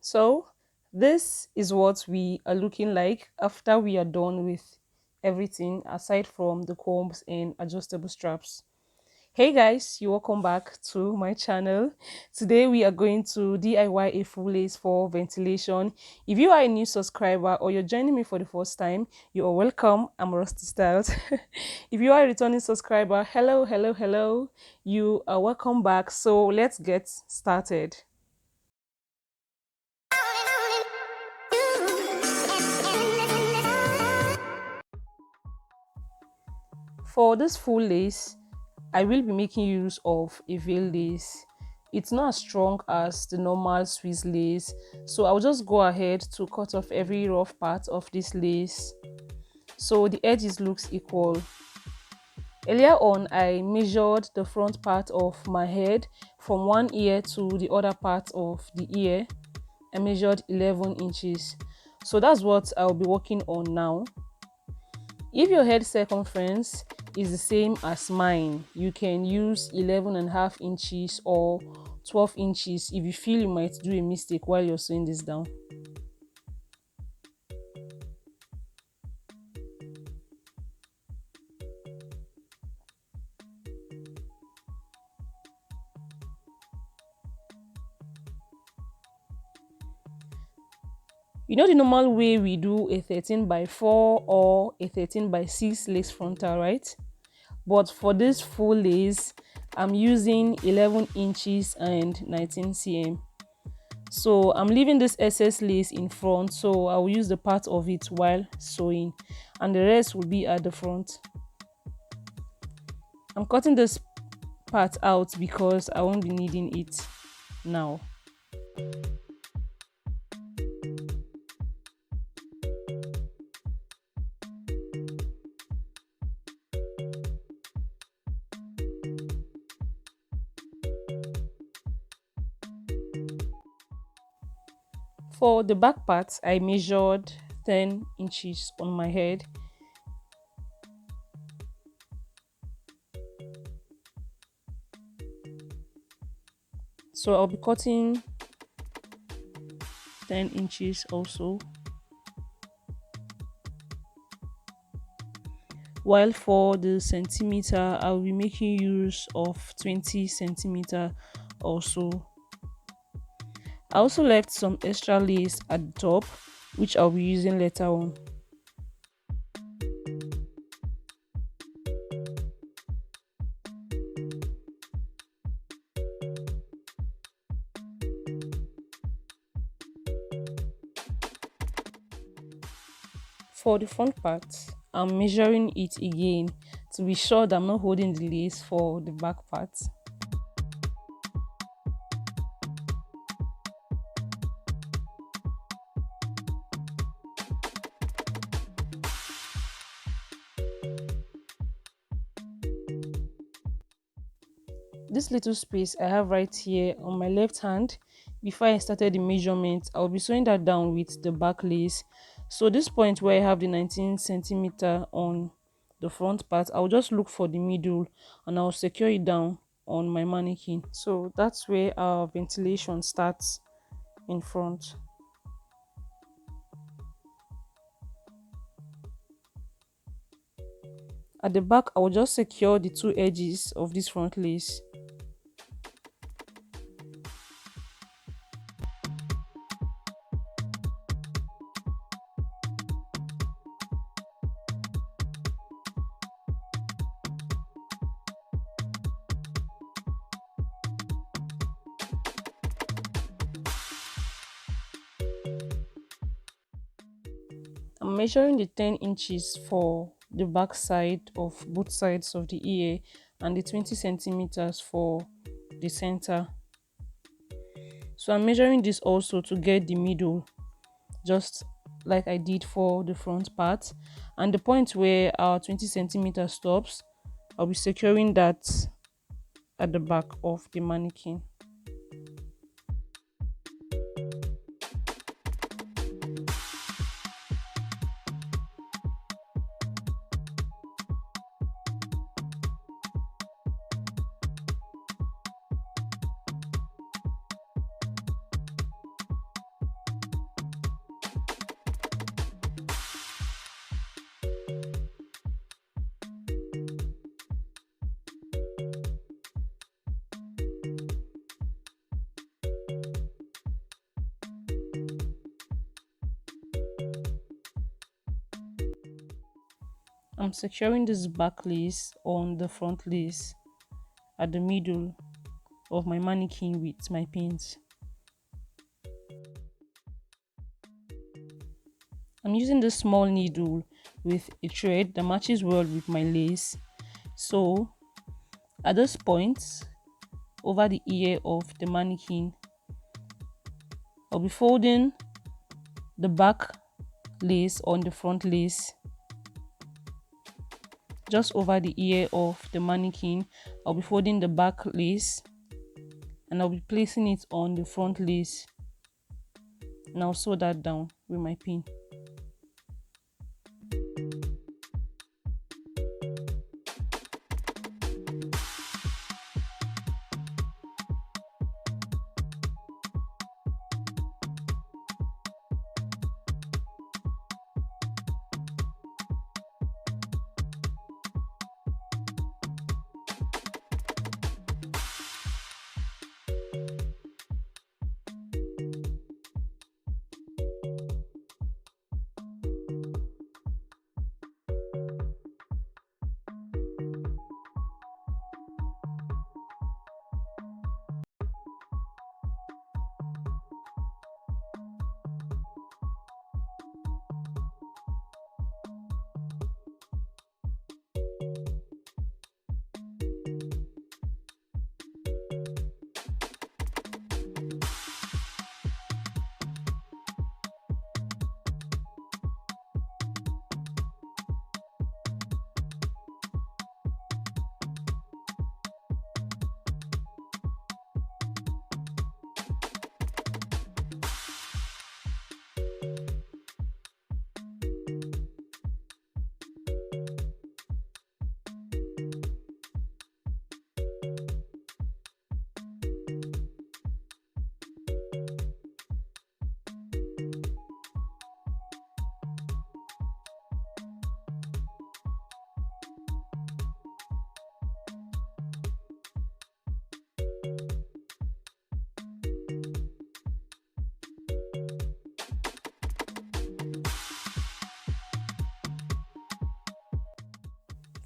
So this is what we are looking like after we are done with everything aside from the combs and adjustable straps. Hey guys, you welcome back to my channel. Today we are going to DIY a full lace for ventilation. If you are a new subscriber or you're joining me for the first time, you are welcome. I'm Rox-T Styles. If you are a returning subscriber, hello, hello, hello. You are welcome back. So let's get started. For this full lace, I will be making use of a veil lace. It's not as strong as the normal Swiss lace, so I'll just go ahead to cut off every rough part of this lace so the edges looks equal. Earlier on, I measured the front part of my head from one ear to the other part of the ear. I measured 11 inches. So that's what I'll be working on now. If your head circumference is the same as mine, you can use 11.5 inches or 12 inches if you feel you might do a mistake while you're sewing this down. You know the normal way we do a 13 by 4 or a 13 by 6 lace frontal, right? But for this full lace, I'm using 11 inches and 19 cm. So I'm leaving this excess lace in front, so I will use the part of it while sewing and the rest will be at the front. I'm cutting this part out because I won't be needing it now. For the back part, I measured 10 inches on my head. So I'll be cutting 10 inches also. While for the centimeter, I'll be making use of 20 centimeter also. I also left some extra lace at the top, which I'll be using later on. For the front part, I'm measuring it again to be sure that I'm not holding the lace for the back part. This little space I have right here on my left hand, before I started the measurement, I'll be sewing that down with the back lace. So this point where I have the 19 centimeter on the front part, I'll just look for the middle and I'll secure it down on my mannequin. So that's where our ventilation starts in front. At the back, I will just secure the two edges of this front lace. I'm measuring the 10 inches for the back side of both sides of the ear and the 20 centimeters for the center. So I'm measuring this also to get the middle, just like I did for the front part. And the point where our 20 centimeter stops, I'll be securing that at the back of the mannequin. I'm securing this back lace on the front lace at the middle of my mannequin with my pins. I'm using this small needle with a thread that matches well with my lace. So at this point, over the ear of the mannequin, I'll be folding the back lace on the front lace. Just over the ear of the mannequin, I'll be folding the back lace and I'll be placing it on the front lace. And I'll sew that down with my pin.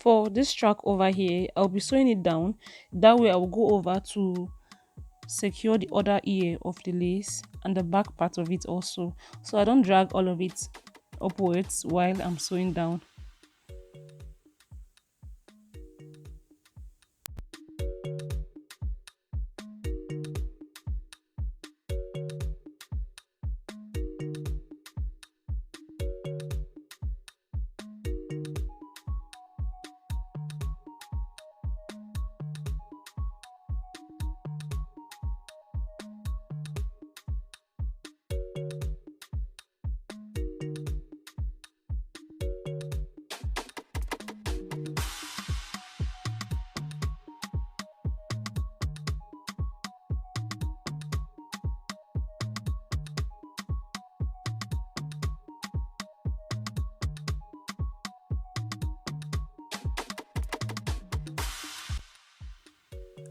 For this track over here, I'll be sewing it down. That way I will go over to secure the other ear of the lace and the back part of it also, so I don't drag all of it upwards while I'm sewing down.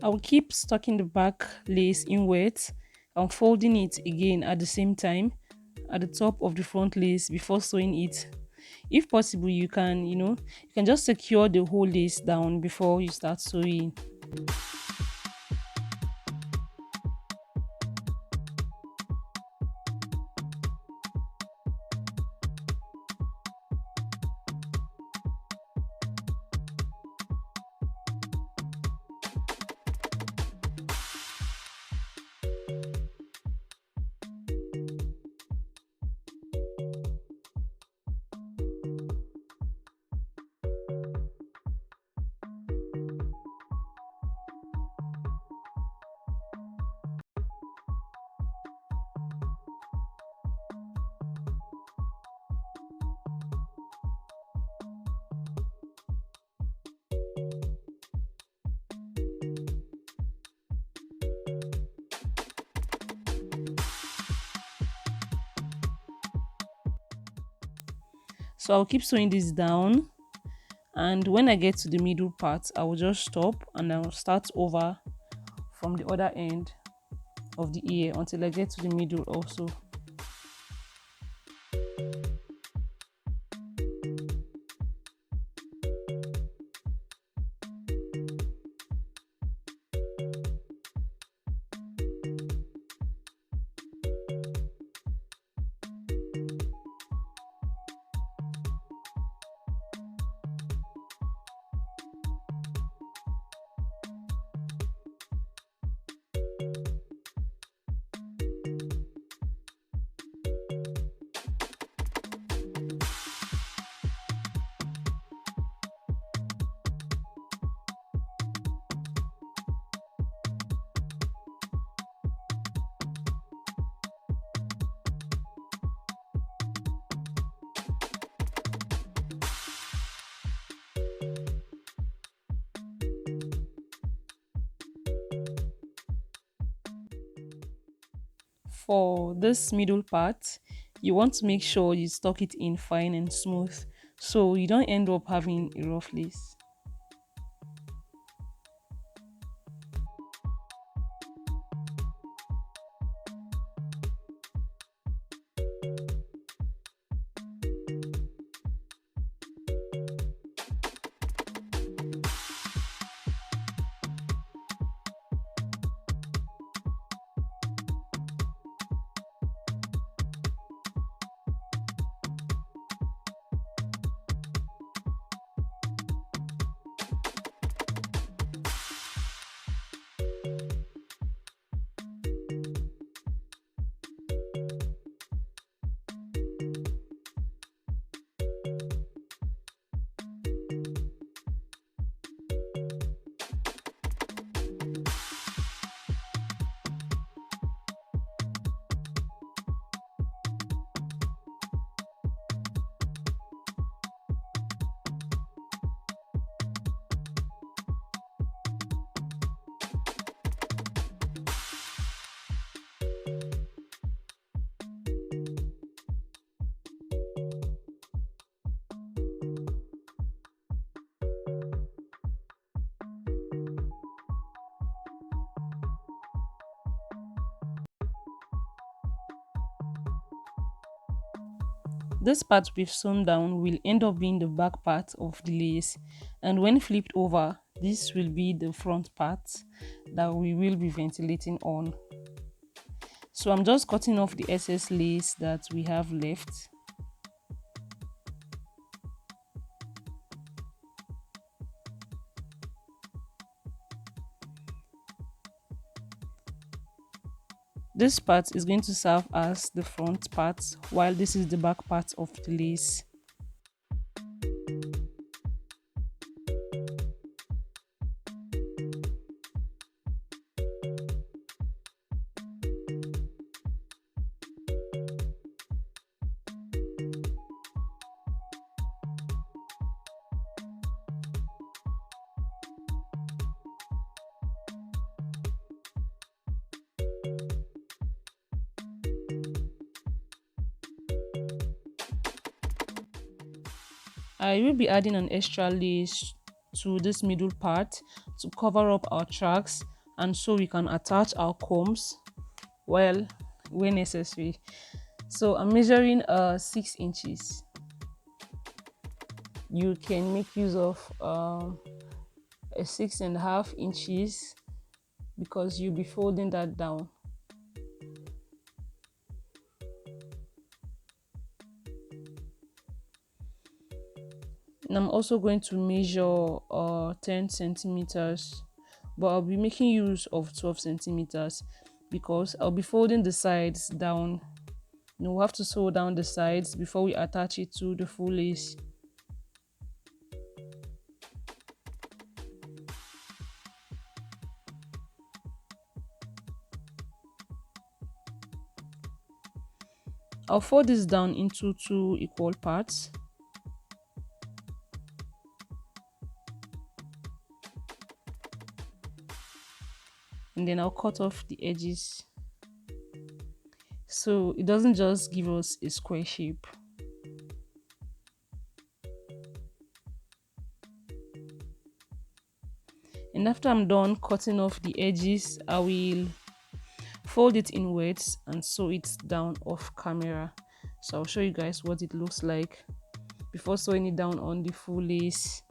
I will keep stucking the back lace inwards and folding it again at the same time at the top of the front lace before sewing it. If possible, you can just secure the whole lace down before you start sewing. So I'll keep sewing this down, and when I get to the middle part, I will just stop and I'll start over from the other end of the ear until I get to the middle also. For this middle part, you want to make sure you stock it in fine and smooth so you don't end up having a rough lace. This part we've sewn down will end up being the back part of the lace, and when flipped over, this will be the front part that we will be ventilating on. So I'm just cutting off the excess lace that we have left. This part is going to serve as the front part, while this is the back part of the lace. I will be adding an extra lace to this middle part to cover up our tracks, and so we can attach our combs well when necessary. So I'm measuring 6 inches. You can make use of a 6.5 inches because you'll be folding that down. And I'm also going to measure 10 centimeters, but I'll be making use of 12 centimeters because I'll be folding the sides down. We'll have to sew down the sides before we attach it to the full lace. I'll fold this down into 2 equal parts. And then I'll cut off the edges so it doesn't just give us a square shape. And after I'm done cutting off the edges, I will fold it inwards and sew it down off camera. So I'll show you guys what it looks like before sewing it down on the full lace.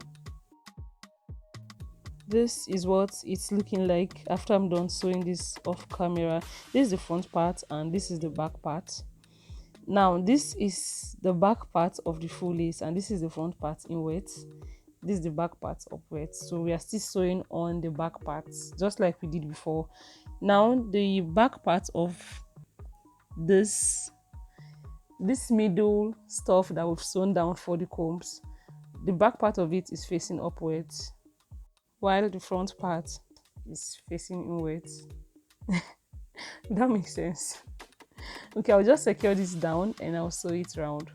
This is what it's looking like after I'm done sewing this off camera. This is the front part and this is the back part. Now this is the back part of the full lace and this is the front part inwards. This is the back part upwards. So we are still sewing on the back parts just like we did before. Now the back part of this middle stuff that we've sewn down for the combs, the back part of it is facing upwards while the front part is facing inwards. That makes sense. Okay, I'll just secure this down and I'll sew it round.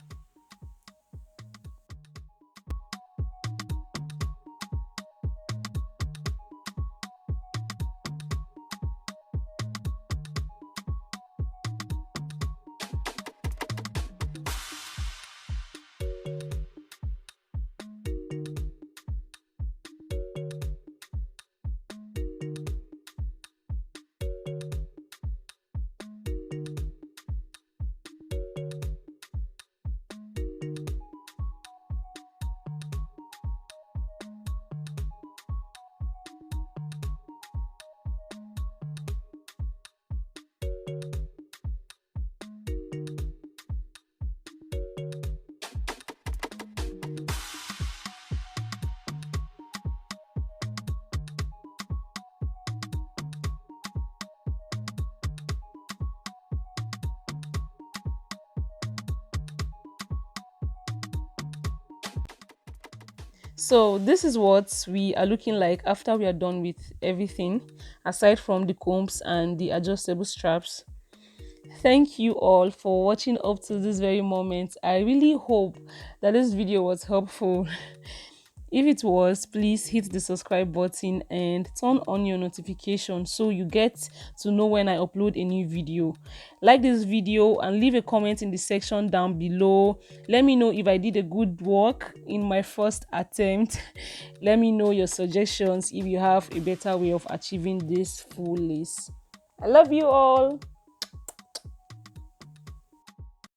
So this is what we are looking like after we are done with everything, aside from the combs and the adjustable straps. Thank you all for watching up to this very moment. I really hope that this video was helpful. If it was, please hit the subscribe button and turn on your notifications so you get to know when I upload a new video. Like this video and leave a comment in the section down below. Let me know if I did a good work in my first attempt. Let me know your suggestions if you have a better way of achieving this full lace. I love you all.